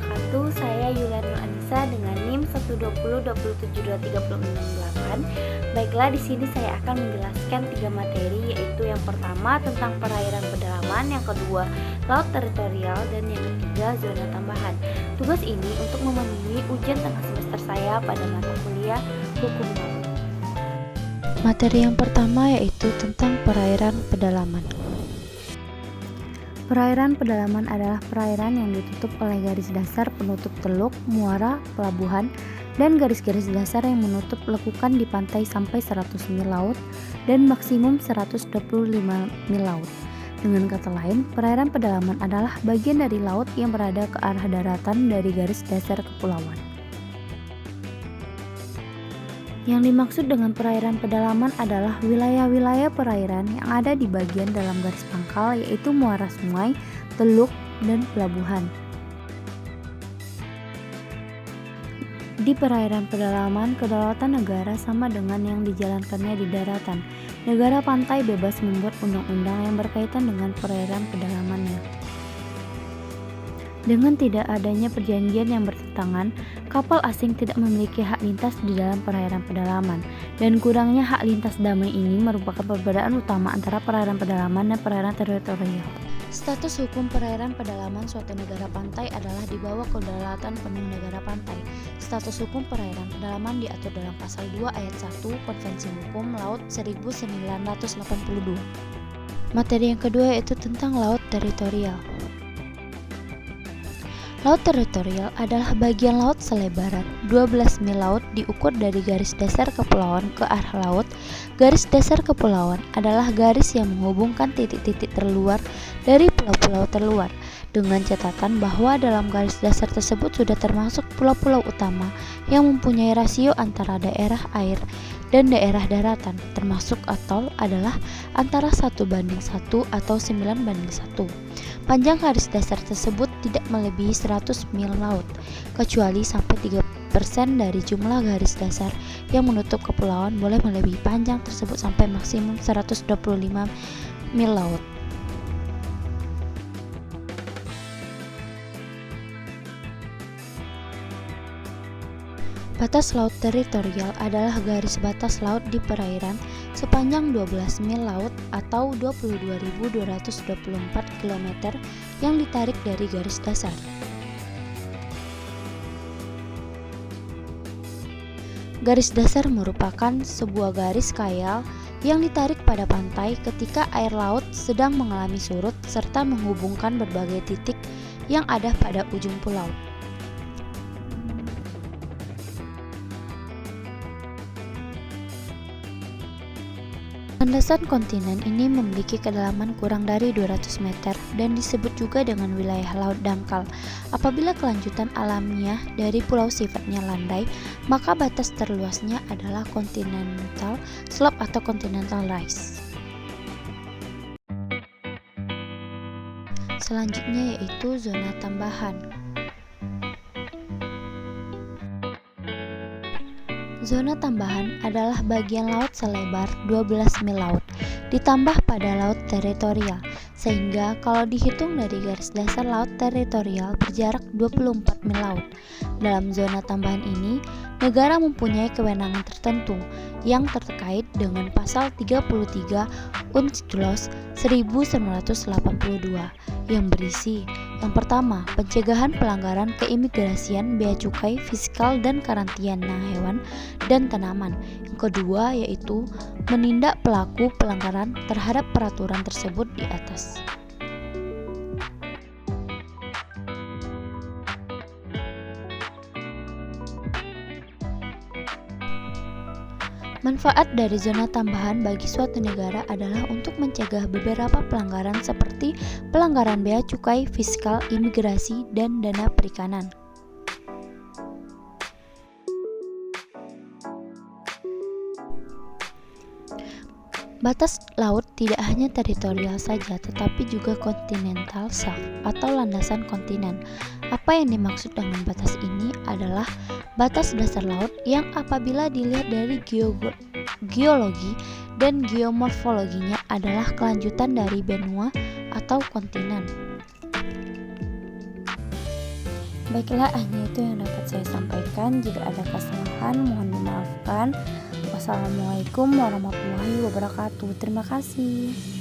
wabarakatuh. Saya Yulianur Anissa dengan NIM 120272368. Baiklah, di sini saya akan menjelaskan 3 materi, yaitu yang pertama tentang perairan pedalaman, yang kedua laut teritorial, dan yang ketiga zona tambahan. Tugas ini untuk memenuhi ujian tengah semester saya pada mata kuliah Hukum Laut. Materi yang pertama yaitu tentang perairan pedalaman. Perairan pedalaman adalah perairan yang ditutup oleh garis dasar penutup teluk, muara, pelabuhan, dan garis-garis dasar yang menutup lekukan di pantai sampai 100 mil laut dan maksimum 125 mil laut. Dengan kata lain, perairan pedalaman adalah bagian dari laut yang berada ke arah daratan dari garis dasar kepulauan. Yang dimaksud dengan perairan pedalaman adalah wilayah-wilayah perairan yang ada di bagian dalam garis pangkal, yaitu muara sungai, teluk, dan pelabuhan. Di perairan pedalaman, kedaulatan negara sama dengan yang dijalankannya di daratan. Negara pantai bebas membuat undang-undang yang berkaitan dengan perairan pedalamannya. Dengan tidak adanya perjanjian yang bertentangan, kapal asing tidak memiliki hak lintas di dalam perairan pedalaman, dan kurangnya hak lintas damai ini merupakan perbedaan utama antara perairan pedalaman dan perairan teritorial. Status hukum perairan pedalaman suatu negara pantai adalah di bawah kedaulatan penuh negara pantai. Status hukum perairan pedalaman diatur dalam pasal 2 ayat 1 Konvensi Hukum Laut 1982. Materi yang kedua yaitu tentang laut teritorial. Laut teritorial adalah bagian laut selebar 12 mil laut diukur dari garis dasar kepulauan ke arah laut. Garis dasar kepulauan adalah garis yang menghubungkan titik-titik terluar dari pulau-pulau terluar, dengan catatan bahwa dalam garis dasar tersebut sudah termasuk pulau-pulau utama yang mempunyai rasio antara daerah air dan daerah daratan, termasuk atol adalah antara 1:1 atau 9:1. Panjang garis dasar tersebut tidak melebihi 100 mil laut, kecuali sampai 3% dari jumlah garis dasar yang menutup kepulauan boleh melebihi panjang tersebut sampai maksimum 125 mil laut. Batas laut teritorial adalah garis batas laut di perairan sepanjang 12 mil laut atau 22.224 km yang ditarik dari garis dasar. Garis dasar merupakan sebuah garis kayal yang ditarik pada pantai ketika air laut sedang mengalami surut serta menghubungkan berbagai titik yang ada pada ujung pulau. Landasan kontinen ini memiliki kedalaman kurang dari 200 meter dan disebut juga dengan wilayah laut dangkal. Apabila kelanjutan alamiah dari pulau sifatnya landai, maka batas terluasnya adalah continental slope atau continental rise. Selanjutnya yaitu zona tambahan. Zona tambahan adalah bagian laut selebar 12 mil laut ditambah pada laut teritorial, sehingga kalau dihitung dari garis dasar laut teritorial berjarak 24 mil laut. Dalam zona tambahan ini, negara mempunyai kewenangan tertentu yang terkait dengan pasal 33 UNCLOS 1982 yang berisi: yang pertama, pencegahan pelanggaran keimigrasian, bea cukai, fiskal, dan karantina hewan dan tanaman. Yang kedua yaitu menindak pelaku pelanggaran terhadap peraturan tersebut di atas. Manfaat dari zona tambahan bagi suatu negara adalah untuk mencegah beberapa pelanggaran seperti pelanggaran bea cukai, fiskal, imigrasi, dan dana perikanan. Batas laut tidak hanya teritorial saja, tetapi juga continental shelf atau landasan kontinen. Apa yang dimaksud dengan batas ini adalah batas dasar laut yang apabila dilihat dari geologi dan geomorfologinya adalah kelanjutan dari benua atau kontinen. Baiklah, hanya itu yang dapat saya sampaikan. Jika ada kesalahan, mohon dimaafkan. Wassalamualaikum warahmatullahi wabarakatuh. Terima kasih.